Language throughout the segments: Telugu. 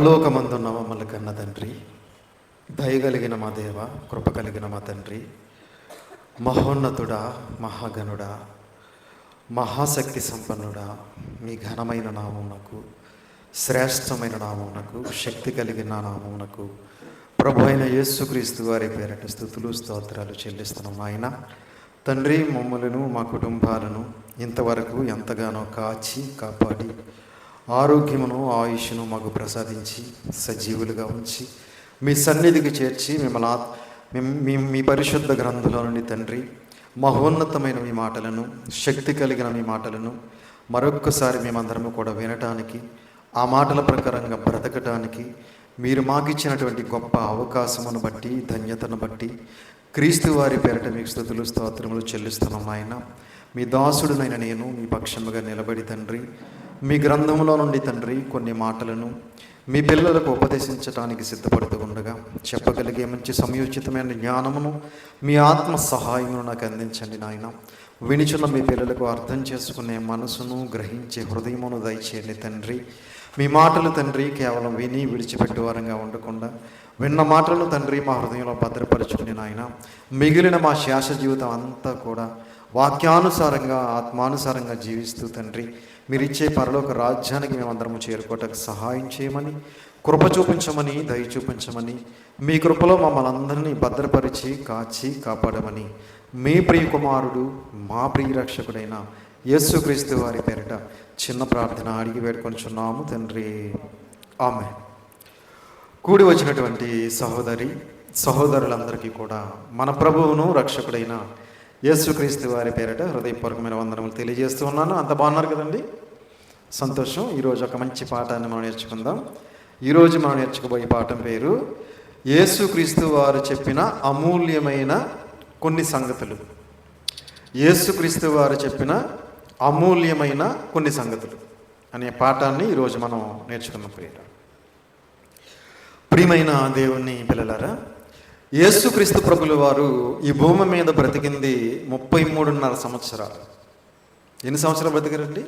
పరలోకమందున్న మమ్మల్ని కన్న తండ్రి, దయగలిగిన మా దేవ, కృప కలిగిన మా తండ్రి, మహోన్నతుడా, మహాగణుడా, మహాశక్తి సంపన్నుడా, మీ ఘనమైన నామమునకు, శ్రేష్టమైన నామమునకు, శక్తి కలిగిన నామమునకు ప్రభు అయిన యేసుక్రీస్తు వారి పేరట స్తుతులు స్తోత్రాలు చెల్లిస్తున్నాం. ఆయన తండ్రి, మమ్మలను మా కుటుంబాలను ఇంతవరకు ఎంతగానో కాచి కాపాడి ఆరోగ్యమును ఆయుష్ను మాకు ప్రసాదించి సజీవులుగా ఉంచి మీ సన్నిధికి చేర్చి మిమ్మల్ని మీ పరిశుద్ధ గ్రంథంలో నుండి తండ్రి మహోన్నతమైన మీ మాటలను, శక్తి కలిగిన మీ మాటలను మరొక్కసారి మేమందరము కూడా వినటానికి, ఆ మాటల ప్రకారంగా బ్రతకటానికి మీరు మాకిచ్చినటువంటి గొప్ప అవకాశమును బట్టి, ధన్యతను బట్టి క్రీస్తు వారి పేరట మీకు స్తుతులు స్తోత్రములు చెల్లిస్తున్నాం. ఆయన మీ దాసుడునైన నేను మీ పక్షముగా నిలబడి తండ్రి మీ గ్రంథంలో నుండి తండ్రి కొన్ని మాటలను మీ పిల్లలకు ఉపదేశించడానికి సిద్ధపడుతూ ఉండగా చెప్పగలిగే మంచి సమయోచితమైన జ్ఞానమును మీ ఆత్మ సహాయమును నాకు అందించండి నాయన. వినిచున్న మీ పిల్లలకు అర్థం చేసుకునే మనసును, గ్రహించే హృదయమును దయచేయండి తండ్రి. మీ మాటలు తండ్రి కేవలం విని విడిచిపెట్టే వారంగా ఉండకుండా విన్న మాటలను తండ్రి మా హృదయంలో భద్రపరచుకుని నాయన మిగిలిన మా శ్వాస జీవితం అంతా కూడా వాక్యానుసారంగా, ఆత్మానుసారంగా జీవిస్తూ తండ్రి మీరు ఇచ్చే పరలోక రాజ్యానికి మేమందరము చేరుకోవటానికి సహాయం చేయమని, కృప చూపించమని, దయ చూపించమని, మీ కృపలో మమ్మల్ని అందరినీ భద్రపరిచి కాచి కాపాడమని మీ ప్రియ కుమారుడు, మా ప్రియ రక్షకుడైన యేసుక్రీస్తు వారి పేరిట చిన్న ప్రార్థన అడిగి వేడుకొనిచున్నాము తండ్రి, ఆమేన్. కూడి వచ్చినటువంటి సహోదరులందరికీ కూడా మన ప్రభువును రక్షకుడైన యేసుక్రీస్తు వారి పేరిట హృదయపూర్వకమైన వందనములు తెలియజేస్తూ ఉన్నాను. అంత బాగున్నారు కదండి? సంతోషం. ఈరోజు ఒక మంచి పాఠాన్ని మనం నేర్చుకుందాం. ఈరోజు మనం నేర్చుకోబోయే పాఠం పేరు యేసుక్రీస్తు వారు చెప్పిన అమూల్యమైన కొన్ని సంగతులు. యేసుక్రీస్తు వారు చెప్పిన అమూల్యమైన కొన్ని సంగతులు అనే పాఠాన్ని ఈరోజు మనం నేర్చుకున్నాం. ప్రియమైన దేవుని పిల్లలారా, యేసుక్రీస్తు ప్రభుల వారు ఈ భూమి మీద బ్రతికింది 33.5 సంవత్సరాలు. ఎన్ని సంవత్సరాలు బ్రతికారండి?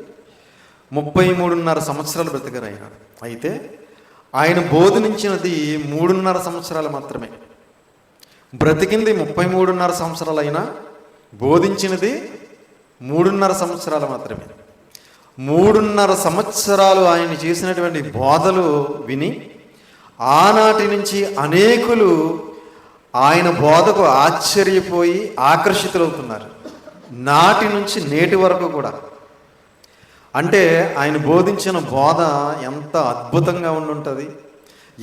33.5 సంవత్సరాలు బ్రతికారు ఆయన. అయితే ఆయన బోధించినది 3.5 సంవత్సరాలు మాత్రమే. బ్రతికింది 33.5 సంవత్సరాలు అయినా బోధించినది 3.5 సంవత్సరాలు మాత్రమే. 3.5 సంవత్సరాలు ఆయన చేసినటువంటి బోధలు విని ఆనాటి నుంచి అనేకులు ఆయన బోధకు ఆశ్చర్యపోయి ఆకర్షితులవుతున్నారు. నాటి నుంచి నేటి వరకు కూడా. అంటే ఆయన బోధించిన బోధ ఎంత అద్భుతంగా ఉండుంటుంది,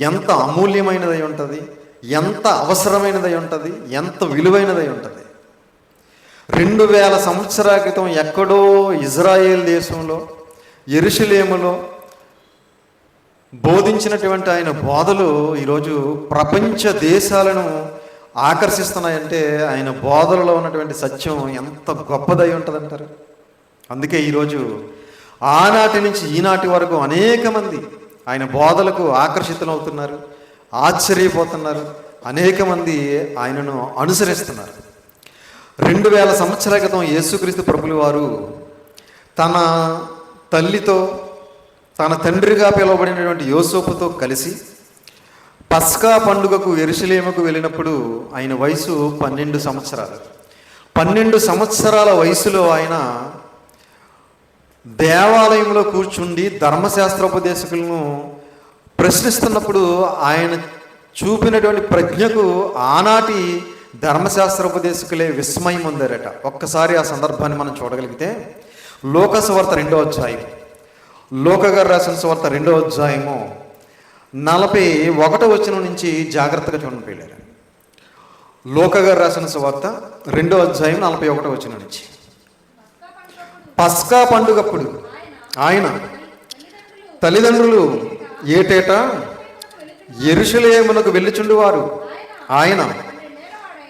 ఎంత అమూల్యమైనదై ఉంటుంది, ఎంత అవసరమైనదై ఉంటుంది, ఎంత విలువైనదై ఉంటుంది. 2000 సంవత్సరాల క్రితం ఎక్కడో ఇజ్రాయేల్ దేశంలో యెరూషలేములో బోధించినటువంటి ఆయన బోధలు ఈరోజు ప్రపంచ దేశాలను ఆకర్షిస్తున్నాయంటే ఆయన బోధనలో ఉన్నటువంటి సత్యం ఎంత గొప్పదై ఉంటుందంటారు. అందుకే ఈరోజు ఆనాటి నుంచి ఈనాటి వరకు అనేక మంది ఆయన బోధలకు ఆకర్షితులవుతున్నారు, ఆశ్చర్యపోతున్నారు. అనేక మంది ఆయనను అనుసరిస్తున్నారు. 2000 సంవత్సరాల క్రితం యేసుక్రీస్తు ప్రభుల వారు తన తల్లితో, తన తండ్రిగా పిలువబడినటువంటి యోసేపుతో కలిసి పస్కా పండుగకు యెరూషలేముకు వెళ్ళినప్పుడు ఆయన వయసు 12 సంవత్సరాలు. 12 సంవత్సరాల వయసులో ఆయన దేవాలయంలో కూర్చుండి ధర్మశాస్త్రోపదేశకులను ప్రశ్నిస్తున్నప్పుడు ఆయన చూపినటువంటి ప్రజ్ఞకు ఆనాటి ధర్మశాస్త్రోపదేశకులే విస్మయం ఉందారట. ఒక్కసారి ఆ సందర్భాన్ని మనం చూడగలిగితే లోకసువార్త 2వ అధ్యాయం, లోక గారు రాసిన సువార్త 2వ అధ్యాయము 41వ వచనం నుంచి జాగ్రత్తగా చూడండి పిల్లలు. లోక గారు రాసిన సువార్త 2వ అధ్యాయం 41వ వచనం నుంచి. పస్కా పండుగప్పుడు ఆయన తల్లిదండ్రులు ఏటేటా యెరూషలేమునకు వెళ్ళుచుండువారు. ఆయన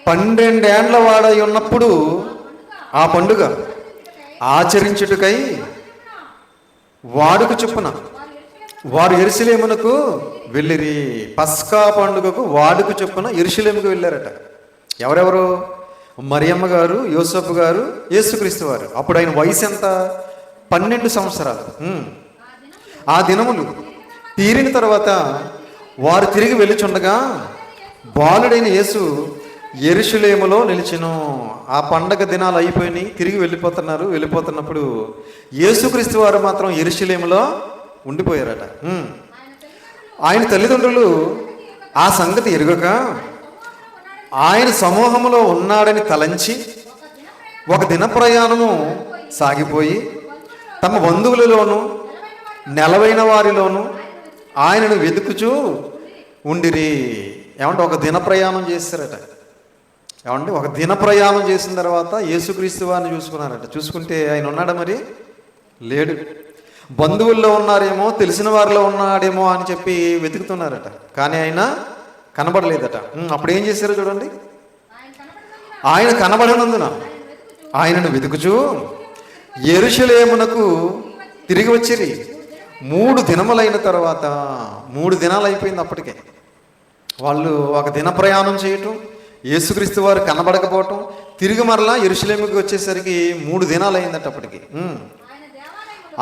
12 ఏండ్ల వాడై ఉన్నప్పుడు ఆ పండుగ ఆచరించుటకై వాడుక చొప్పున వారు యెరూషలేమునకు వెళ్ళిరి. పస్కా పండుగకు వాడుక చొప్పున యెరూషలేముకు వెళ్ళారట. ఎవరెవరు? మరియమ్మ గారు, యోసేపు గారు, యేసుక్రీస్తు వారు. అప్పుడు ఆయన వయసు ఎంత? 12 సంవత్సరాలు. ఆ దినములు తీరిన తర్వాత వారు తిరిగి వెళ్ళుచుండగా బాలుడైన యేసు యెరూషలేములో నిలిచెను. ఆ పండగ దినాలు అయిపోయినాయి, తిరిగి వెళ్ళిపోతున్నప్పుడు యేసుక్రీస్తు వారు మాత్రం యెరూషలేములో ఉండిపోయారట. ఆయన తల్లిదండ్రులు ఆ సంగతి ఎరుగక ఆయన సమూహంలో ఉన్నాడని తలంచి ఒక దిన ప్రయాణము సాగిపోయి తమ బంధువులలోను నెలవైన వారిలోను ఆయనను వెతుకుచూ ఉండిరి. ఏమంటే ఒక దిన ప్రయాణం చేశారట. ఏమంటే ఒక దిన ప్రయాణం చేసిన తర్వాత యేసుక్రీస్తు వారిని చూసుకున్నారట. చూసుకుంటే ఆయన ఉన్నాడా? మరి లేడు. బంధువుల్లో ఉన్నారేమో, తెలిసిన వారిలో ఉన్నాడేమో అని చెప్పి వెతుకుతున్నారట. కానీ ఆయన కనబడలేదట. అప్పుడు ఏం చేశారో చూడండి. ఆయన కనబడనందున ఆయనను వెతుకుచూ యెరూషలేమునకు తిరిగి వచ్చిరి. 3 దినములైన తర్వాత, 3 దినాలు అయిపోయింది అప్పటికే. వాళ్ళు ఒక దిన ప్రయాణం చేయటం, యేసుక్రీస్తు వారు కనబడకపోవటం, తిరిగి మరలా యెరూషలేముకి వచ్చేసరికి 3 దినాలు అయిందట అప్పటికి.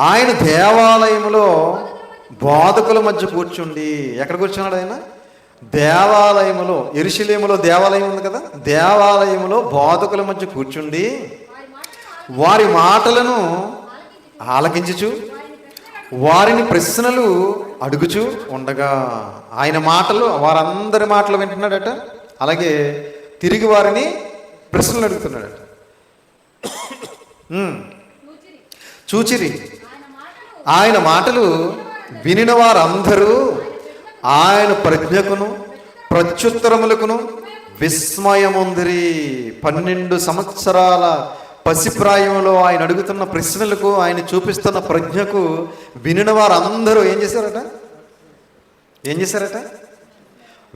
ఆయన దేవాలయంలో బోధకుల మధ్య కూర్చుండి, ఎక్కడ కూర్చున్నాడు ఆయన? దేవాలయములో. యెరూషలేములో దేవాలయం ఉంది కదా, దేవాలయములో బోధకుల మధ్య కూర్చుండి వారి మాటలను ఆలకించుచు వారిని ప్రశ్నలు అడుగుచూ ఉండగా, ఆయన మాటలు వారందరి మాటలు వింటున్నాడట. అలాగే తిరిగి వారిని ప్రశ్నలు అడుగుతున్నాడట. చూచిరి. ఆయన మాటలు వినిన వారందరూ ఆయన ప్రజ్ఞకును ప్రత్యుత్తరములకును విస్మయముందిరి. 12 సంవత్సరాల పసిప్రాయంలో ఆయన అడుగుతున్న ప్రశ్నలకు, ఆయన చూపిస్తున్న ప్రజ్ఞకు వినిన వారందరూ ఏం చేశారట?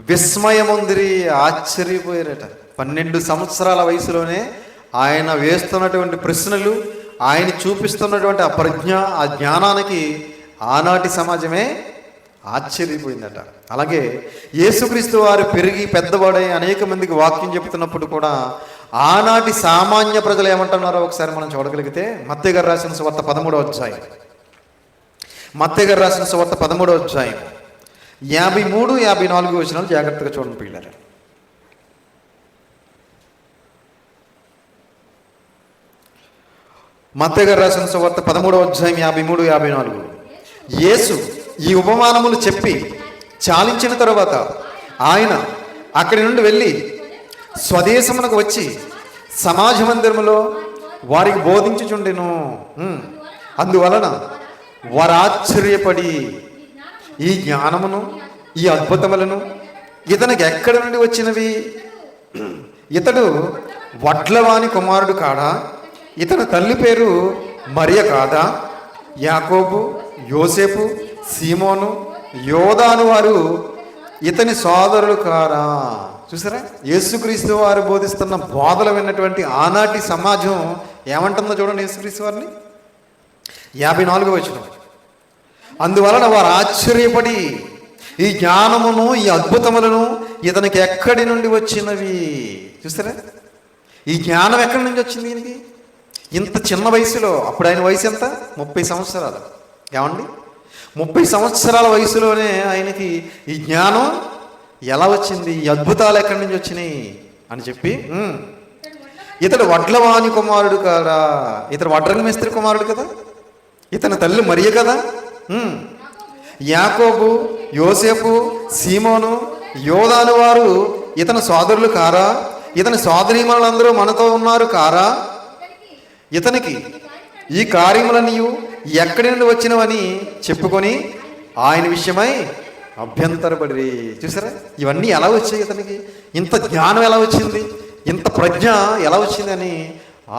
విస్మయముందిరి, ఆశ్చర్యపోయారట. 12 సంవత్సరాల వయసులోనే ఆయన వేస్తున్నటువంటి ప్రశ్నలు, ఆయన చూపిస్తున్నటువంటి ఆ ప్రజ్ఞ, ఆ జ్ఞానానికి ఆనాటి సమాజమే ఆశ్చర్యపోయిందట. అలాగే యేసుక్రీస్తు వారు పెరిగి పెద్దవాడై అనేక మందికి వాక్యం చెబుతున్నప్పుడు కూడా ఆనాటి సామాన్య ప్రజలు ఏమంటున్నారో ఒకసారి మనం చూడగలిగితే, మత్తయి గారు రాసిన సువార్త 13వ అధ్యాయం, మత్తయి గారు రాసిన సువార్త 13వ అధ్యాయం 53, 54 వచనాలు జాగ్రత్తగా చూడండి పిల్లలు. మత్తయి గారు రాసిన సువార్త 13వ అధ్యాయం 53, 54. యేసు ఈ ఉపమానములు చెప్పి చాలించిన తరువాత ఆయన అక్కడి నుండి వెళ్ళి స్వదేశమునకు వచ్చి సమాజ మందిరములో వారికి బోధించుచుండెను. అందువలన వారు ఆశ్చర్యపడి ఈ జ్ఞానమును, ఈ అద్భుతములను ఇతనికి ఎక్కడి నుండి వచ్చినవి? ఇతడు వడ్లవాని కుమారుడు కాడా? ఇతని తల్లి పేరు మరియ కాదా? యాకోబు, యోసేపు, సీమోను, యోదాను వారు ఇతని సోదరులు కారా? చూసారా, యేసుక్రీస్తు వారు బోధిస్తున్న బోధలు విన్నటువంటి ఆనాటి సమాజం ఏమంటుందో చూడండి యేసుక్రీస్తు వారిని. 54వ వచనం. అందువలన వారు ఆశ్చర్యపడి ఈ జ్ఞానమును, ఈ అద్భుతములను ఇతనికి ఎక్కడి నుండి వచ్చినవి? చూసారా, ఈ జ్ఞానం ఎక్కడి నుంచి వచ్చింది ఈయనకి? ఇంత చిన్న వయసులో. అప్పుడు ఆయన వయసు ఎంత? 30 సంవత్సరాలు. ఏమండి, 30 సంవత్సరాల వయసులోనే ఆయనకి ఈ జ్ఞానం ఎలా వచ్చింది, ఈ అద్భుతాలు ఎక్కడి నుంచి వచ్చినాయి అని చెప్పి, ఇతడు వడ్లవాని కుమారుడు కాదా? ఇతడు వడ్రంగి మేస్త్రి కుమారుడు కదా? ఇతని తల్లి మరియ కదా? యాకోబు, యోసేపు, సీమోను, యోదాను వారు ఇతని సోదరులు కారా? ఇతని సోదరీమణులందరూ మనతో ఉన్నారు కారా? ఇతనికి ఈ కార్యములన్నీ ఎక్కడి నుండి వచ్చినవని చెప్పుకొని ఆయన విషయమై అభ్యంతరపడి. చూసారా, ఇవన్నీ ఎలా వచ్చాయి? ఇతనికి ఇంత జ్ఞానం ఎలా వచ్చింది, ఇంత ప్రజ్ఞ ఎలా వచ్చిందని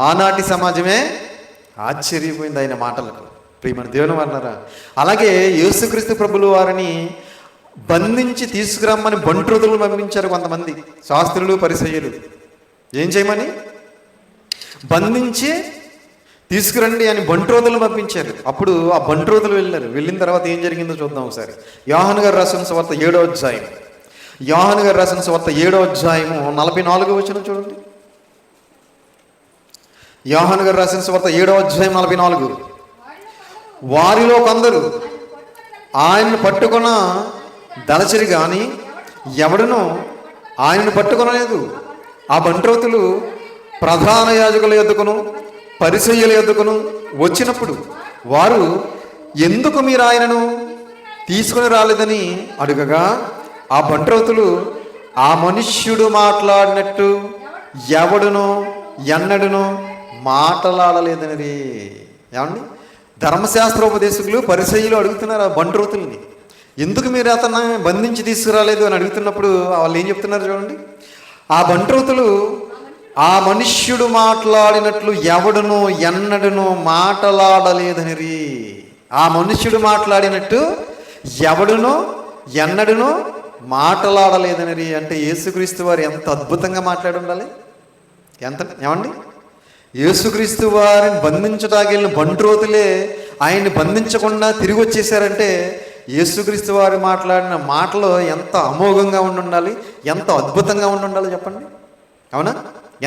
ఆనాటి సమాజమే ఆశ్చర్యపోయింది ఆయన మాటలకు. ప్రియమైన దేవుని వారలారా, అలాగే యేసుక్రీస్తు ప్రభులు వారిని బంధించి తీసుకురమ్మని బంట్రోతులను పంపించారు కొంతమంది శాస్త్రులు, పరిసయ్యులు. ఏం చేయమని? బంధించి తీసుకురండి అని బంట్రోతులను పంపించారు. అప్పుడు ఆ బంట్రోతులు వెళ్ళారు. వెళ్ళిన తర్వాత ఏం జరిగిందో చూద్దాం ఒకసారి. యోహాను గారు రాసిన సువార్త 7వ అధ్యాయం, యోహాను గారు రాసిన సువార్త 7వ అధ్యాయము 44వ వచనం చూడండి. యోహాను గారు రాసిన సువార్త 7వ అధ్యాయం 44. వారిలో కొందరు ఆయనను పట్టుకొన దళచిరి కానీ ఎవడునో ఆయనను పట్టుకొనలేదు. ఆ బంట్రోతులు ప్రధాన యాజకుల యొద్దకును పరిసయ్యుల యొద్దకును వచ్చినప్పుడు వారు, ఎందుకు మీరు ఆయనను తీసుకుని రాలేదని అడుగగా, ఆ బంట్రోతులు, ఆ మనుష్యుడు మాట్లాడినట్టు ఎవడునో ఎన్నడునో మాట్లాడలేదని. ఏమండి, ధర్మశాస్త్రోపదేశకులు పరిసయ్యులు అడుగుతున్నారు ఆ బంట్రోతుల్ని, ఎందుకు మీరు అతన్ని బంధించి తీసుకురాలేదు అని అడుగుతున్నప్పుడు వాళ్ళు ఏం చెప్తున్నారు చూడండి. ఆ బంట్రోతులు, ఆ మనుష్యుడు మాట్లాడినట్లు ఎవడునో ఎన్నడునో మాట్లాడలేదనిరి. ఆ మనుష్యుడు మాట్లాడినట్టు ఎవడునో ఎన్నడునో మాట్లాడలేదనిరి. అంటే యేసుక్రీస్తు వారు ఎంత అద్భుతంగా మాట్లాడి ఉండాలి. ఏమండి, యేసుక్రీస్తు వారిని బంధించడానికి వెళ్ళిన బంట్రోతులే ఆయన్ని బంధించకుండా తిరిగి వచ్చేసారంటే యేసుక్రీస్తు వారు మాట్లాడిన మాటలు ఎంత అమోఘంగా ఉండాలి, ఎంత అద్భుతంగా ఉండాలి చెప్పండి. అవునా?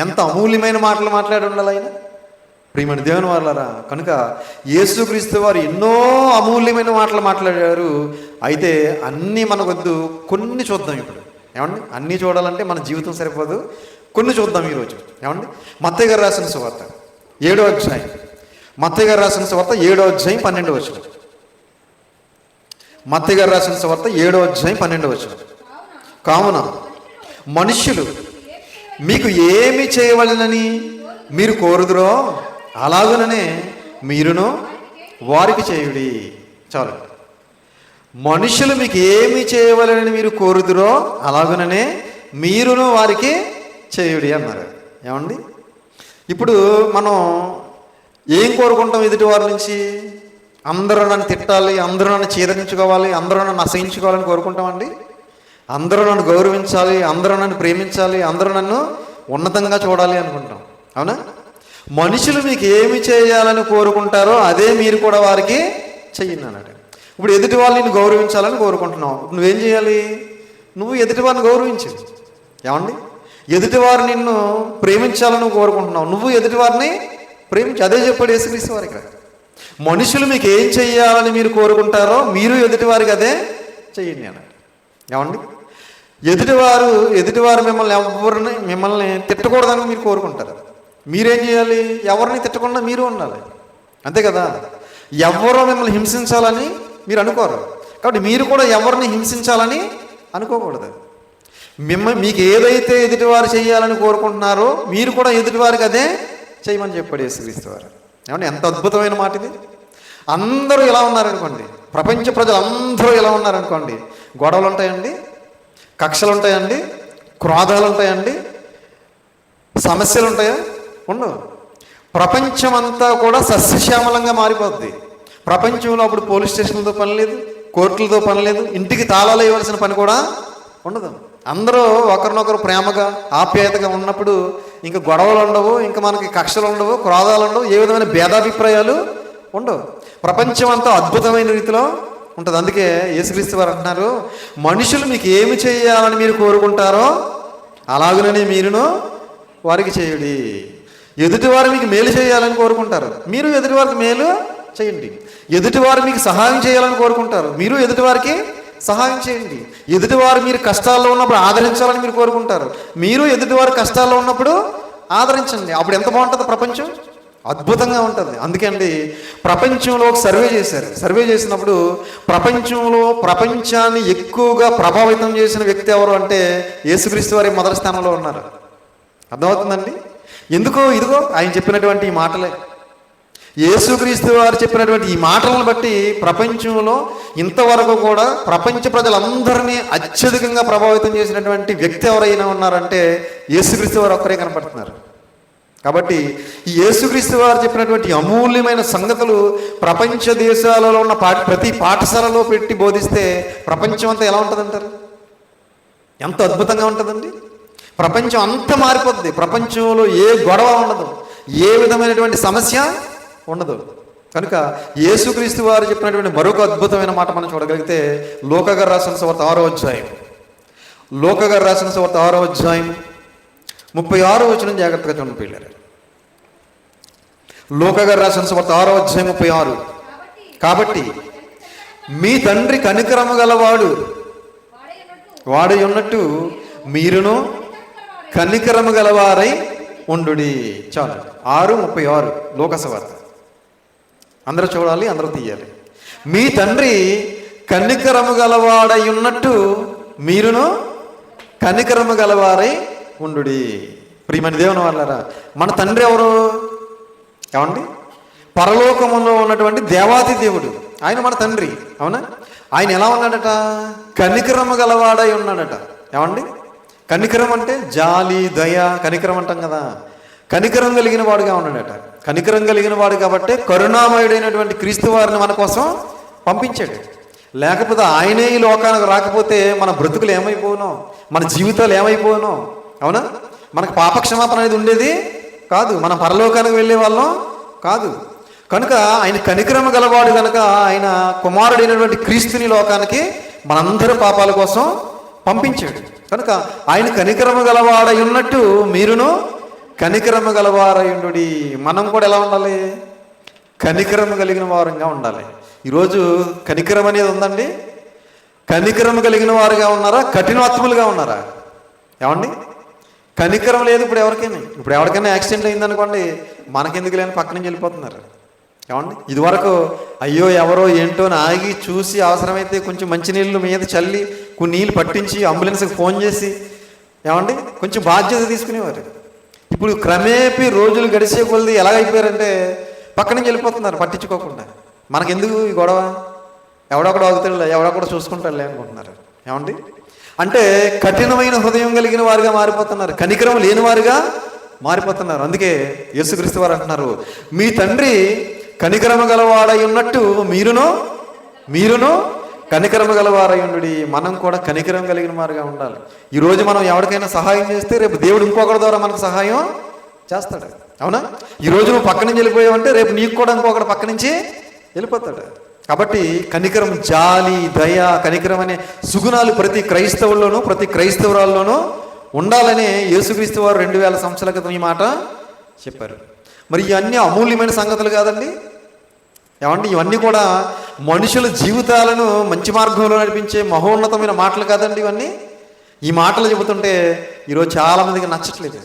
ఎంత అమూల్యమైన మాటలు మాట్లాడి ఉండాలి ఆయన. ప్రియమైన దేవుని వాళ్ళారా, కనుక యేసుక్రీస్తు వారు ఎన్నో అమూల్యమైన మాటలు మాట్లాడారు. అయితే అన్నీ మనకొద్దు, కొన్ని చూద్దాం ఇప్పుడు. ఏమండి, అన్నీ చూడాలంటే మన జీవితం సరిపోదు, కొన్ని చూద్దాం ఈరోజు. ఏమండి, మత్తయి గారు రాసిన సువార్త 7వ అధ్యాయం, మత్తయి గారు రాసిన సువార్త 7వ అధ్యాయం 12వ వచనం. మత్తయి గారు రాసిన సువార్త 7వ అధ్యాయం 12వ వచనం. కావున మనుష్యులు మీకు ఏమి చేయవలెనని మీరు కోరుదురో అలాగుననే మీరును వారికి చేయుడి. చాలు. మనుషులు మీకు ఏమి చేయవలెనని మీరు కోరుదురో అలాగుననే మీరును వారికి చేయుడి అన్నారు. ఏమండి, ఇప్పుడు మనం ఏం కోరుకుంటాం ఎదుటి వారి నుంచి? అందరూ నన్ను తిట్టాలి, అందరూ నన్ను చీదరించుకోవాలి, అందరూ నన్ను అసహించుకోవాలని కోరుకుంటామండి. అందరూ నన్ను గౌరవించాలి, అందరూ నన్ను ప్రేమించాలి, అందరూ నన్ను ఉన్నతంగా చూడాలి అనుకుంటాం. అవునా? మనుషులు మీకు ఏమి చేయాలని కోరుకుంటారో అదే మీరు కూడా వారికి చెయ్యండి అన్నట్టు. ఇప్పుడు ఎదుటి వాళ్ళని గౌరవించాలని కోరుకుంటున్నావు, నువ్వేం చేయాలి? నువ్వు ఎదుటి వారిని గౌరవించు. ఏమండి, ఎదుటివారు నిన్ను ప్రేమించాలని కోరుకుంటున్నావు, నువ్వు ఎదుటివారిని ప్రేమించు. అదే చెప్పాడు యేసుక్రీస్తు వారికి. మనుషులు మీకు ఏం చెయ్యాలని మీరు కోరుకుంటారో మీరు ఎదుటివారికి అదే చెయ్యండి అన్నట్టు. ఏమండి, ఎదుటివారు మిమ్మల్ని తిట్టకూడదని మీరు కోరుకుంటారు. మీరేం చేయాలి? ఎవరిని తిట్టకుండా మీరు ఉండాలి. అంతే కదా? ఎవరో మిమ్మల్ని హింసించాలని మీరు అనుకోరు, కాబట్టి మీరు కూడా ఎవరిని హింసించాలని అనుకోకూడదు. మీకు ఏదైతే ఎదుటివారు చేయాలని కోరుకుంటున్నారో మీరు కూడా ఎదుటివారికి అదే చేయమని చెప్పాడు యేసుక్రీస్తు వారు. ఏమంటే ఎంత అద్భుతమైన మాట ఇది. అందరూ ఇలా ఉన్నారనుకోండి, ప్రపంచ ప్రజలు అందరూ ఇలా ఉన్నారనుకోండి, గొడవలు ఉంటాయండి, కక్షలు ఉంటాయండి, క్రోధాలు ఉంటాయండి, సమస్యలు ఉంటాయా? ఉండవు. ప్రపంచమంతా కూడా సస్యశ్యామలంగా మారిపోద్ది. ప్రపంచంలో అప్పుడు పోలీస్ స్టేషన్లతో పని లేదు, కోర్టులతో పని లేదు, ఇంటికి తాళాలు వేయవలసిన పని కూడా ఉండదు. అందరూ ఒకరినొకరు ప్రేమగా ఆప్యాయతగా ఉన్నప్పుడు ఇంకా గొడవలు ఉండవు, ఇంకా మనకి కక్షలు ఉండవు, క్రోధాలు ఉండవు, ఏ విధమైన భేదాభిప్రాయాలు ఉండవు. ప్రపంచం అంతా అద్భుతమైన రీతిలో ఉంటుంది. అందుకే యేసుక్రీస్తు వారు అంటున్నారు, మనుషులు మీకు ఏమి చేయాలని మీరు కోరుకుంటారో అలాగనే మీరును వారికి చేయుడి. ఎదుటివారు మీకు మేలు చేయాలని కోరుకుంటారు, మీరు ఎదుటివారికి మేలు చేయండి. ఎదుటివారు మీకు సహాయం చేయాలని కోరుకుంటారు, మీరు ఎదుటివారికి సహాయం చేయండి. ఎదుటివారు మీరు కష్టాల్లో ఉన్నప్పుడు ఆదరించాలని మీరు కోరుకుంటారు, మీరు ఎదుటివారు కష్టాల్లో ఉన్నప్పుడు ఆదరించండి. అప్పుడు ఎంత బాగుంటుంది ప్రపంచం, అద్భుతంగా ఉంటుంది. అందుకే అండి ప్రపంచంలో ఒక సర్వే చేశారు. సర్వే చేసినప్పుడు ప్రపంచాన్ని ఎక్కువగా ప్రభావితం చేసిన వ్యక్తి ఎవరు అంటే యేసుక్రీస్తు వారి మొదటి స్థానంలో ఉన్నారు. అర్థమవుతుందండి ఎందుకో? ఇదిగో ఆయన చెప్పినటువంటి ఈ మాటలే, యేసుక్రీస్తు వారు చెప్పినటువంటి ఈ మాటలను బట్టి ప్రపంచంలో ఇంతవరకు కూడా ప్రపంచ ప్రజలందరినీ అత్యధికంగా ప్రభావితం చేసినటువంటి వ్యక్తి ఎవరైనా ఉన్నారంటే యేసుక్రీస్తు వారు ఒక్కరే కనపడుతున్నారు. కాబట్టి ఈ యేసుక్రీస్తు వారు చెప్పినటువంటి అమూల్యమైన సంగతులు ప్రపంచ దేశాలలో ఉన్న ప్రతి పాఠశాలలో పెట్టి బోధిస్తే ప్రపంచం అంతా ఎలా ఉంటుందంటారు? ఎంత అద్భుతంగా ఉంటుందండి. ప్రపంచం అంతా మారిపోతుంది. ప్రపంచంలో ఏ గొడవ ఉండదు, ఏ విధమైనటువంటి సమస్య ఉండదు. కనుక యేసుక్రీస్తు వారు చెప్పినటువంటి మరొక అద్భుతమైన మాట మనం చూడగలిగితే లూకా గారు రాసిన సువార్త 6వ అధ్యాయం, లూకా గారు రాసిన సువార్త 6వ అధ్యాయం 36వ వచనం జాగ్రత్తగా చూడండి పిల్లలు. లూకా గారు రాసిన సువార్త 6వ అధ్యాయం 36. కాబట్టి మీ తండ్రి కనికరము గలవాడు వాడై ఉన్నట్టు మీరును కనికరము గలవారై ఉండుడి. చాలు. 6:36 లోకసువార్త. అందరూ చూడాలి, అందరూ తీయాలి. మీ తండ్రి కనికరము గలవాడై ఉన్నట్టు మీరును కనికరము గలవారై ఉండుడి. ప్రియమైన దేవుని వాళ్ళారా, మన తండ్రి ఎవరు? ఏమండి? పరలోకములో ఉన్నటువంటి దేవాది దేవుడు ఆయన మన తండ్రి. అవునా? ఆయన ఎలా ఉన్నాడట? కనికరము గలవాడై ఉన్నాడట. ఏమండి? కనికరం అంటే జాలి, దయ, కనికరం అంటాం కదా. కనికరం కలిగిన వాడుగా ఉన్నాడట. కనికరం కలిగిన వాడు కాబట్టి కరుణామయుడైనటువంటి క్రీస్తు వారిని మన కోసం పంపించాడు. లేకపోతే ఆయనే ఈ లోకానికి రాకపోతే మన బ్రతుకులు ఏమైపోనో, మన జీవితాలు ఏమైపోనో. అవునా? మనకు పాపక్షమాపణ అనేది ఉండేది కాదు, మనం పరలోకానికి వెళ్ళే వాళ్ళం కాదు. కనుక ఆయన కనికరమ గలవాడు కనుక ఆయన కుమారుడైనటువంటి క్రీస్తుని లోకానికి మనందరి పాపాల కోసం పంపించాడు. కనుక ఆయన కనికరమ గలవాడై ఉన్నట్టు మీరును కనికరమ గలవారయుండుడి. మనం కూడా ఎలా ఉండాలి? కనికరమ కలిగిన వారంగా ఉండాలి. ఈరోజు కనికరం అనేది ఉందండి? కనికరమ కలిగిన వారుగా ఉన్నారా? కఠినాత్ములుగా ఉన్నారా? ఏమండి? కనికరం లేదు ఇప్పుడు ఎవరికైనా. ఇప్పుడు ఎవరికైనా యాక్సిడెంట్ అయిందనుకోండి, మనకెందుకు లేని పక్క నుంచి వెళ్ళిపోతున్నారు. ఏమండి? ఇదివరకు అయ్యో ఎవరో ఏంటో అని ఆగి చూసి అవసరమైతే కొంచెం మంచినీళ్ళు మీద చల్లి కొన్ని నీళ్ళు పట్టించి అంబులెన్స్కి ఫోన్ చేసి ఏమండి కొంచెం బాధ్యత తీసుకునేవారు. ఇప్పుడు క్రమేపీ రోజులు గడిచే కొలది ఎలాగైపోయారంటే పక్క నుంచి వెళ్ళిపోతున్నారు పట్టించుకోకుండా. మనకెందుకు ఈ గొడవ? ఎవడొకడు ఆగుతాడులే, ఎవడొకడు చూసుకుంటాడులే అనుకుంటున్నారు. ఏమండి? అంటే కఠినమైన హృదయం కలిగిన వారుగా మారిపోతున్నారు, కనికరం లేని వారుగా మారిపోతున్నారు. అందుకే యేసుక్రీస్తు వారు అంటున్నారు, మీ తండ్రి కనికరమ గలవాడై ఉన్నట్టు మీరును కనికరమ గలవారై ఉండుడి. మనం కూడా కనికరం కలిగిన వారుగా ఉండాలి. ఈరోజు మనం ఎవరికైనా సహాయం చేస్తే రేపు దేవుడు ఇంకొకరి ద్వారా మనకు సహాయం చేస్తాడు. అవునా? ఈరోజు నువ్వు పక్క నుంచి వెళ్ళిపోయావంటే రేపు నీకు కూడా ఇంకొకటి పక్క నుంచి వెళ్ళిపోతాడు. కాబట్టి కనికరం, జాలి, దయ, కనికరం అనే సుగుణాలు ప్రతి క్రైస్తవుల్లోనూ ప్రతి క్రైస్తవురాల్లోనూ ఉండాలని యేసుక్రీస్తు వారు 2000 సంవత్సరాల క్రితం ఈ మాట చెప్పారు. మరి ఇవన్నీ అమూల్యమైన సంగతులు కాదండి? ఏమండి? ఇవన్నీ కూడా మనుషుల జీవితాలను మంచి మార్గంలో నడిపించే మహోన్నతమైన మాటలు కాదండి ఇవన్నీ. ఈ మాటలు చెబుతుంటే ఈరోజు చాలామందికి నచ్చట్లేదు.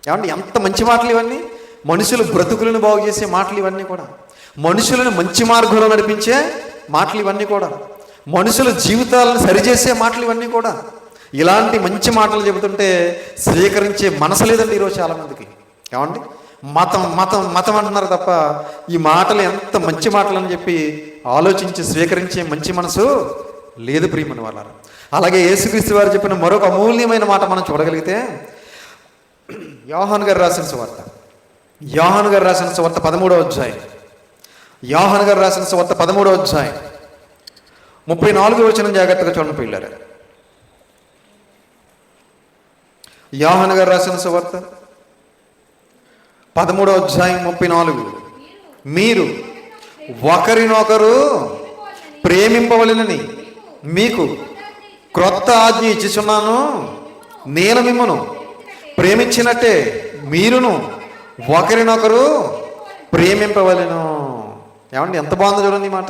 ఏమండి? ఎంత మంచి మాటలు ఇవన్నీ! మనుషుల బ్రతుకులను బాగు చేసే మాటలు ఇవన్నీ కూడా, మనుషులను మంచి మార్గంలో నడిపించే మాటలు ఇవన్నీ కూడా, మనుషుల జీవితాలను సరిచేసే మాటలు ఇవన్నీ కూడా. ఇలాంటి మంచి మాటలు చెబుతుంటే స్వీకరించే మనసు లేదండి ఈరోజు చాలామందికి. ఏమండి? మతం మతం మతం అంటున్నారు తప్ప ఈ మాటలు ఎంత మంచి మాటలు అని చెప్పి ఆలోచించి స్వీకరించే మంచి మనసు లేదు ప్రియమైన వాళ్ళారా. అలాగే యేసుక్రీస్తు వారు చెప్పిన మరొక అమూల్యమైన మాట మనం చూడగలిగితే యోహాను గారు రాసిన సువార్త 13వ అధ్యాయం, యోహాను గారు రాసిన సువార్త 13వ అధ్యాయం 34వ వచనం జాగ్రత్తగా చూడండి పిల్లలు. యోహాను గారు రాసిన సువార్త 13వ అధ్యాయం 34. మీరు ఒకరినొకరు ప్రేమింపవలెనని మీకు క్రొత్త ఆజ్ఞ ఇచ్చుచున్నాను, నేను మిమ్మును ప్రేమించినట్టే మీరును ఒకరినొకరు ప్రేమింపవలెను. ఏమండి? ఎంత బాగుందో చూడండి ఈ మాట.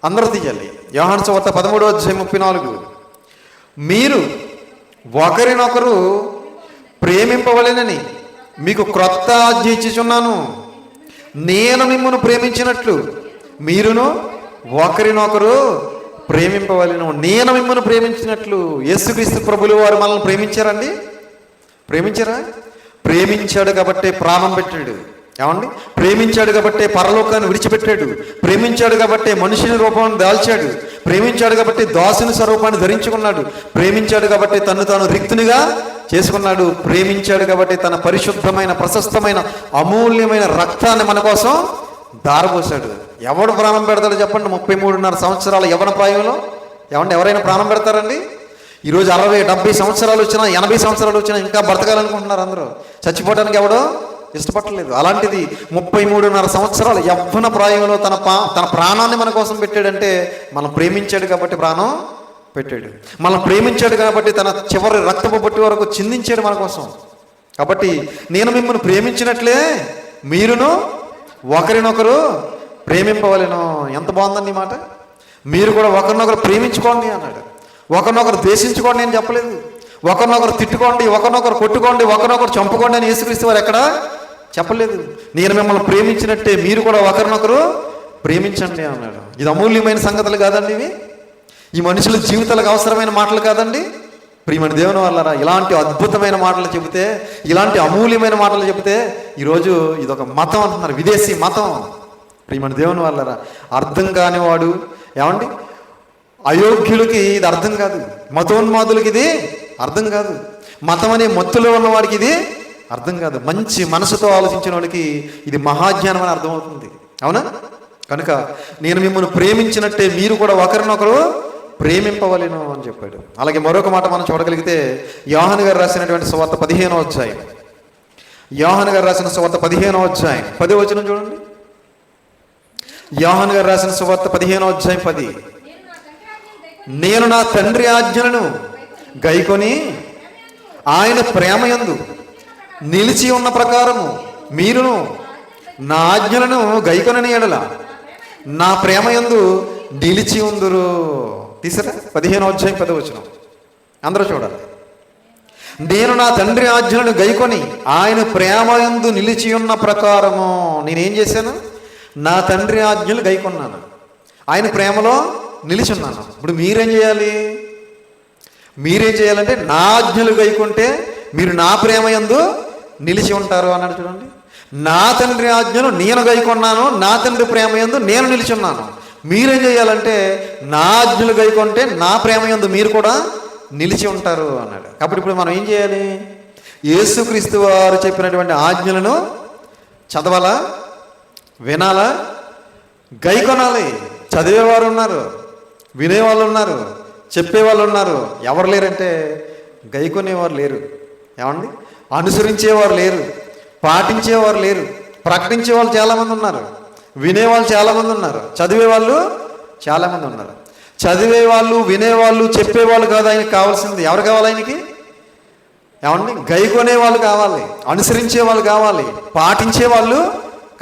అందరూ తీయాలి. యోహాను సువార్త 13వ అధ్యాయం 34. మీరు ఒకరినొకరు ప్రేమింపవలెనని మీకు క్రొత్త ఆజ్ఞ ఇచ్చుచున్నాను, నేను మిమ్మును ప్రేమించినట్లు మీరును ఒకరినొకరు ప్రేమింపవలెను. నేను మిమ్మును ప్రేమించినట్లు. యేసుక్రీస్తు ప్రభులు వారు మనల్ని ప్రేమించారండి? ప్రేమించారా? ప్రేమించాడు కాబట్టే ప్రాణం పెట్టాడు. ఏమండి? ప్రేమించాడు కాబట్టే పరలోకాన్ని విడిచిపెట్టాడు. ప్రేమించాడు కాబట్టే మనుషుని రూపాన్ని దాల్చాడు. ప్రేమించాడు కాబట్టి దాసుని స్వరూపాన్ని ధరించుకున్నాడు. ప్రేమించాడు కాబట్టి తను తాను రిక్తునిగా చేసుకున్నాడు. ప్రేమించాడు కాబట్టి తన పరిశుద్ధమైన ప్రశస్తమైన అమూల్యమైన రక్తాన్ని మన కోసం దారపోసాడు. ఎవడు ప్రాణం పెడతాడు చెప్పండి? 33.5 సంవత్సరాల యవ్వన ప్రాయంలో ఏమంటే ఎవరైనా ప్రాణం పెడతారండి? ఈరోజు 60, 70 సంవత్సరాలు వచ్చినా 80 సంవత్సరాలు వచ్చినా ఇంకా బ్రతకాలనుకుంటున్నారు అందరూ. చచ్చిపోవడానికి ఎవడో ఇష్టపడలేదు. అలాంటిది 33.5 సంవత్సరాల యవ్వన ప్రాయంలో తన ప్రాణాన్ని మన కోసం పెట్టాడంటే మనం ప్రేమించాడు కాబట్టి ప్రాణం పెట్టాడు. మనం ప్రేమించాడు కాబట్టి తన చివరి రక్తపు బొట్టి వరకు చిందించాడు మన కోసం. కాబట్టి నేను మిమ్మల్ని ప్రేమించినట్లే మీరును ఒకరినొకరు ప్రేమింపవలెను. ఎంత బాగుందండి ఈ మాట. మీరు కూడా ఒకరినొకరు ప్రేమించుకోండి అన్నాడు. ఒకరినొకరు ద్వేషించుకోండి అని చెప్పలేదు. ఒకరినొకరు తిట్టుకోండి, ఒకరినొకరు కొట్టుకోండి, ఒకరినొకరు చంపుకోండి అని యేసుక్రీస్తు వారు ఎక్కడ చెప్పలేదు. నేను మిమ్మల్ని ప్రేమించినట్టే మీరు కూడా ఒకరినొకరు ప్రేమించండి అన్నాడు. ఇది అమూల్యమైన సంగతులు కాదండి ఇవి? ఈ మనుషుల జీవితాలకు అవసరమైన మాటలు కాదండి? ప్రియమైన దేవుని వల్లరా, ఇలాంటి అద్భుతమైన మాటలు చెబితే, ఇలాంటి అమూల్యమైన మాటలు చెబితే ఈరోజు ఇదొక మతం అంటున్నారు, విదేశీ మతం. ప్రియమైన దేవుని వల్లరా, అర్థం కానివాడు, ఏమండి, అయోగ్యులకి ఇది అర్థం కాదు, మతోన్మాదులకి ఇది అర్థం కాదు, మతం అనే మత్తులో ఉన్నవాడికి ఇది అర్థం కాదు. మంచి మనసుతో ఆలోచించిన వాడికి ఇది మహాజ్ఞానం అని అర్థమవుతుంది. అవునా? కనుక నేను మిమ్మల్ని ప్రేమించినట్టే మీరు కూడా ఒకరినొకరు ప్రేమింపవలెను అని చెప్పాడు. అలాగే మరొక మాట మనం చూడగలిగితే యోహాను గారు రాసినటువంటి సువార్త 15వ అధ్యాయం, యోహాను గారు రాసిన సువార్త 15వ అధ్యాయం 10వ వచనం చూడండి. యోహాను గారు రాసిన సువార్త 15వ అధ్యాయం 10. నేను నా తండ్రి ఆజ్ఞలను గైకొని ఆయన ప్రేమయందు నిలిచి ఉన్న ప్రకారము మీరును నా ఆజ్ఞలను గైకొనని ఎడల నా ప్రేమయందు నిలిచి ఉందురు. తీసరా 15వ అధ్యాయం 10వ వచనం అందరూ చూడాలి. నేను నా తండ్రి ఆజ్ఞలను గైకొని ఆయన ప్రేమయందు నిలిచి ఉన్న ప్రకారము నేనేం చేశాను? నా తండ్రి ఆజ్ఞలు గైకొన్నాను, ఆయన ప్రేమలో నిలిచి ఉన్నాను. ఇప్పుడు మీరేం చేయాలి? మీరేం చేయాలంటే నా ఆజ్ఞలు గైకొంటే మీరు నా ప్రేమయందు నిలిచి ఉంటారు అన్నాడు. చూడండి, నా తండ్రి ఆజ్ఞలు నేను గైకొన్నాను, నా తండ్రి ప్రేమయందు నేను నిలిచి ఉన్నాను. మీరేం చేయాలంటే నా ఆజ్ఞలు గైకొంటే నా ప్రేమయందు మీరు కూడా నిలిచి ఉంటారు అన్నాడు. కాబట్టి ఇప్పుడు మనం ఏం చేయాలి? యేసుక్రీస్తు వారు చెప్పినటువంటి ఆజ్ఞలను చదవాలా, వినాలా, గైకొనాలి. చదివేవారు ఉన్నారు, వినేవాళ్ళు ఉన్నారు, చెప్పేవాళ్ళు ఉన్నారు. ఎవరు లేరంటే గైకొనేవారు లేరు. ఏమండి? అనుసరించేవారు లేరు, పాటించేవారు లేరు. ప్రకటించే వాళ్ళు చాలామంది ఉన్నారు, వినేవాళ్ళు చాలామంది ఉన్నారు, చదివేవాళ్ళు చాలామంది ఉన్నారు. చదివేవాళ్ళు, వినేవాళ్ళు, చెప్పేవాళ్ళు కాదు ఆయనకి కావాల్సింది. ఎవరు కావాలి ఆయనకి? ఏమండి? గైకొనే వాళ్ళు కావాలి, అనుసరించే వాళ్ళు కావాలి, పాటించే వాళ్ళు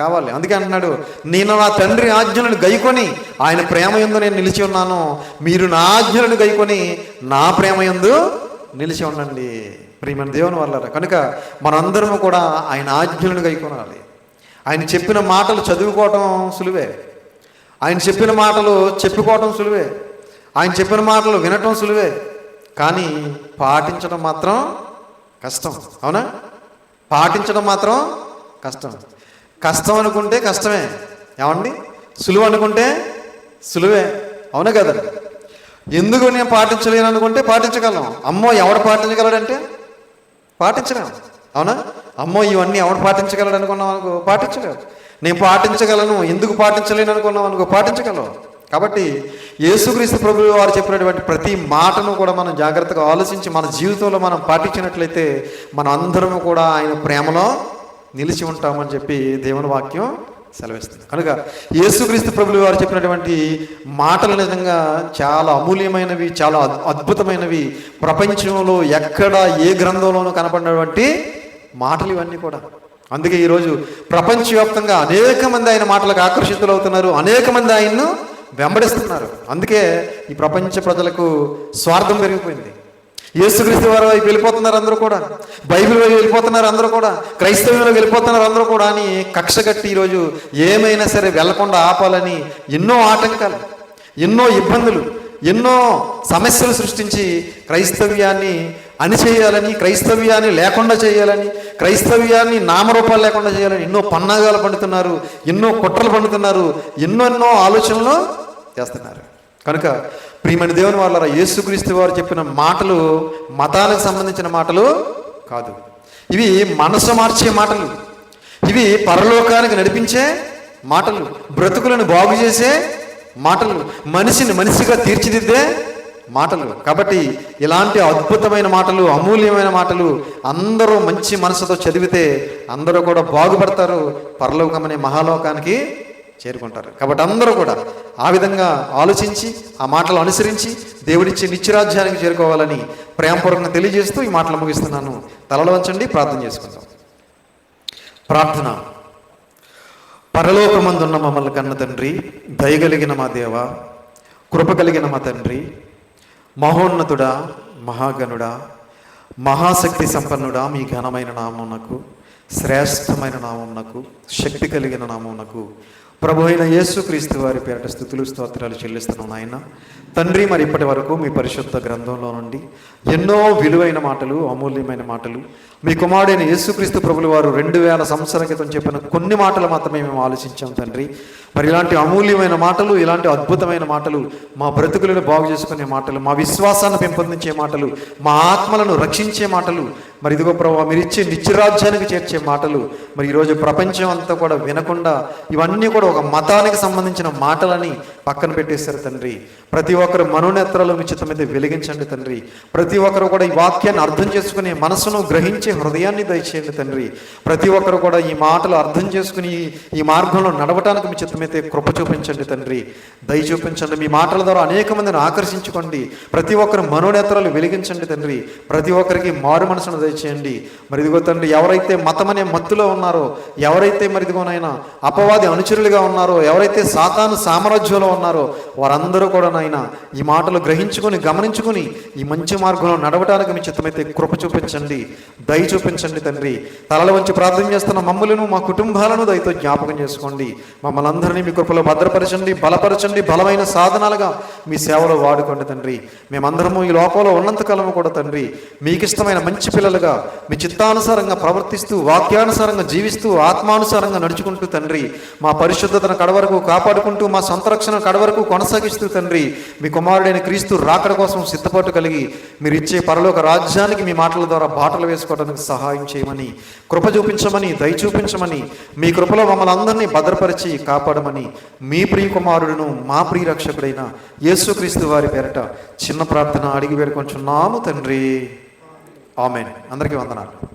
కావాలి. అందుకే అంటున్నాడు, నేను నా తండ్రి ఆజ్ఞలను గైకొని ఆయన ప్రేమయందు నేను నిలిచి ఉన్నాను, మీరు నా ఆజ్ఞలను గైకొని నా ప్రేమయందు నిలిచి ఉండండి. ప్రియమైన దేవుని వల్ల కనుక మనందరము కూడా ఆయన ఆజ్ఞలను గైకొనాలి. ఆయన చెప్పిన మాటలు చదువుకోవటం సులువే, ఆయన చెప్పిన మాటలు చెప్పుకోవటం సులువే, ఆయన చెప్పిన మాటలు వినటం సులువే, కానీ పాటించడం మాత్రం కష్టం. అవునా? పాటించడం మాత్రం కష్టం. కష్టం అనుకుంటే కష్టమే, ఏమండి? సులువు అనుకుంటే సులువే. అవునా కదా? ఎందుకు నేను పాటించలేను అనుకుంటే పాటించగలం. అమ్మో ఎవడు పాటించగలడంటే పాటించలేము. అవునా? అమ్మో ఇవన్నీ ఎవడు పాటించగలడు అనుకున్నాం అనుకో, పాటించగలరు. నేను పాటించగలను, ఎందుకు పాటించలేను అనుకున్నాం అనుకో, పాటించగలవు. కాబట్టి యేసుక్రీస్తు ప్రభువు వారు చెప్పినటువంటి ప్రతి మాటను కూడా మనం జాగ్రత్తగా ఆలోచించి మన జీవితంలో మనం పాటించినట్లయితే మనం అందరము కూడా ఆయన ప్రేమలో నిలిచి ఉంటామని చెప్పి దేవుని వాక్యం సెలవిస్తుంది. కనుక యేసుక్రీస్తు ప్రభువు వారు చెప్పినటువంటి మాటలు నిజంగా చాలా అమూల్యమైనవి, చాలా అద్భుతమైనవి. ప్రపంచంలో ఎక్కడ ఏ గ్రంథంలోనూ కనపడినటువంటి మాటలు ఇవన్నీ కూడా. అందుకే ఈరోజు ప్రపంచవ్యాప్తంగా అనేక మంది ఆయన మాటలకు ఆకర్షితులవుతున్నారు, అనేక మంది ఆయన్ను వెంబడిస్తున్నారు. అందుకే ఈ ప్రపంచ ప్రజలకు స్వార్థం పెరిగిపోయింది. యేసుక్రీస్తు వారి వైపు వెళ్ళిపోతున్నారు అందరూ కూడా, బైబిల్ వైపు వెళ్ళిపోతున్నారు అందరూ కూడా, క్రైస్తవ్యంలో వెళ్ళిపోతున్నారు అందరూ కూడా అని కక్ష కట్టి ఈరోజు ఏమైనా సరే వెళ్లకుండా ఆపాలని ఎన్నో ఆటంకాలు, ఎన్నో ఇబ్బందులు, ఎన్నో సమస్యలు సృష్టించి క్రైస్తవ్యాన్ని అణిచేయాలని, క్రైస్తవ్యాన్ని లేకుండా చేయాలని, క్రైస్తవ్యాన్ని నామరూపాలు లేకుండా చేయాలని ఎన్నో పన్నాగాలు పండుతున్నారు, ఎన్నో కుట్రలు పండుతున్నారు, ఎన్నో ఆలోచనలు చేస్తున్నారు. కనుక ప్రియమైన దేవుని వాళ్ళ యేసుక్రీస్తు వారు చెప్పిన మాటలు మతానికి సంబంధించిన మాటలు కాదు. ఇవి మనసు మార్చే మాటలు, ఇవి పరలోకానికి నడిపించే మాటలు, బ్రతుకులను బాగు చేసే మాటలు, మనిషిని మనిషిగా తీర్చిదిద్దే మాటలు. కాబట్టి ఇలాంటి అద్భుతమైన మాటలు, అమూల్యమైన మాటలు అందరూ మంచి మనసుతో చదివితే అందరూ కూడా బాగుపడతారు, పరలోకం అనే మహాలోకానికి చేరుకుంటారు. కాబట్టి అందరూ కూడా ఆ విధంగా ఆలోచించి ఆ మాటలు అనుసరించి దేవుడిచ్చే నిత్యరాజ్యానికి చేరుకోవాలని ప్రేమపూర్వకంగా తెలియజేస్తూ ఈ మాటలు ముగిస్తున్నాను. తలలు వంచండి, ప్రార్థన చేసుకుందాం. ప్రార్థన. పరలోకమందున్న మమ్మల్ని కన్న తండ్రి, దయగలిగిన మా దేవ, కృప కలిగిన మా తండ్రి, మహోన్నతుడా, మహాగణుడా, మహాశక్తి సంపన్నుడా, మీ ఘనమైన నామమునకు, శ్రేష్టమైన నామమునకు, శక్తి కలిగిన నామమునకు ప్రభు అయిన యేసుక్రీస్తు వారి పేరిట స్తుతులు స్తోత్రాలు చెల్లిస్తున్నాం నాయన. తండ్రి, మరి ఇప్పటి వరకు మీ పరిశుద్ధ గ్రంథంలో నుండి ఎన్నో విలువైన మాటలు, అమూల్యమైన మాటలు మీ కుమారుడైన యేసుక్రీస్తు ప్రభుల వారు 2000 సంవత్సరాల క్రితం చెప్పిన కొన్ని మాటలు మాత్రమే మేము ఆలోచించాం తండ్రి. మరి ఇలాంటి అమూల్యమైన మాటలు, ఇలాంటి అద్భుతమైన మాటలు, మా బ్రతుకులను బాగు చేసుకునే మాటలు, మా విశ్వాసాన్ని పెంపొందించే మాటలు, మా ఆత్మలను రక్షించే మాటలు, మరి ఇదిగో ప్రభు మీరు ఇచ్చే నిత్యరాజ్యానికి చేర్చే మాటలు, మరి ఈరోజు ప్రపంచం అంతా కూడా వినకుండా ఇవన్నీ కూడా ఒక మతానికి సంబంధించిన మాటలని పక్కన పెట్టేశారు తండ్రి. ప్రతి ఒక్కరు మనోనేత్రాలు మీ చిత్తమైతే వెలిగించండి తండ్రి. ప్రతి ఒక్కరు కూడా ఈ వాక్యాన్ని అర్థం చేసుకునే మనసును గ్రహించే హృదయాన్ని దయచేయండి తండ్రి. ప్రతి ఒక్కరు కూడా ఈ మాటలు అర్థం చేసుకుని ఈ మార్గంలో నడవటానికి మీ చిత్తమైతే కృప చూపించండి తండ్రి, దయ చూపించండి. మీ మాటల ద్వారా అనేక మందిని ఆకర్షించుకోండి. ప్రతి ఒక్కరు మనోనేత్రాలు వెలిగించండి తండ్రి. ప్రతి ఒక్కరికి మారు మనసును దయచేయండి. మరి ఇదిగో తండ్రి, ఎవరైతే మతం అనే మత్తులో ఉన్నారో, ఎవరైతే మరి ఇదిగోనైనా అపవాది అనుచరులుగా ఉన్నారో, ఎవరైతే సాతాను సామ్రాజ్యంలో ఉన్నారో, వారందరూ కూడా నాయన ఈ మాటలు గ్రహించుకొని గమనించుకొని ఈ మంచి మార్గంలో నడవటానికి మీ చిత్తమైతే కృప చూపించండి, దయ చూపించండి తండ్రి. తలల వంచి ప్రార్థన చేస్తున్న మమ్మలను, మా కుటుంబాలను దయతో జ్ఞాపకం చేసుకోండి. మమ్మల్ని అందరినీ మీ కృపలో భద్రపరచండి, బలపరచండి, బలమైన సాధనాలుగా మీ సేవలో వాడుకోండి తండ్రి. మేమందరము ఈ లోకంలో ఉన్నంతకాలము కూడా తండ్రి మీకు ఇష్టమైన మంచి పిల్లలుగా మీ చిత్తానుసారంగా ప్రవర్తిస్తూ, వాక్యానుసారంగా జీవిస్తూ, ఆత్మానుసారంగా నడుచుకుంటూ తండ్రి మా పరిశుద్ధతను కడవరకు కాపాడుకుంటూ, మా సొంత రక్షణ కడవరకు కొనసాగిస్తూ తండ్రి మీ కుమారుడైన క్రీస్తు రాకడ కోసం సిద్ధపాటు కలిగి మీరు ఇచ్చే పరలోక రాజ్యానికి మీ మాటల ద్వారా బాటలు వేసుకోవడానికి సహాయం చేయమని, కృప చూపించమని, దయ చూపించమని, మీ కృపలో మమ్మల్ని అందరినీ భద్రపరిచి కాపాడమని మీ ప్రియ కుమారుడును మా ప్రియ రక్షకుడైన యేసుక్రీస్తు వారి పేరట చిన్న ప్రార్థన అడిగి వేడుకొంచున్నాము తండ్రి. ఆమేన్. అందరికీ వందనాలు.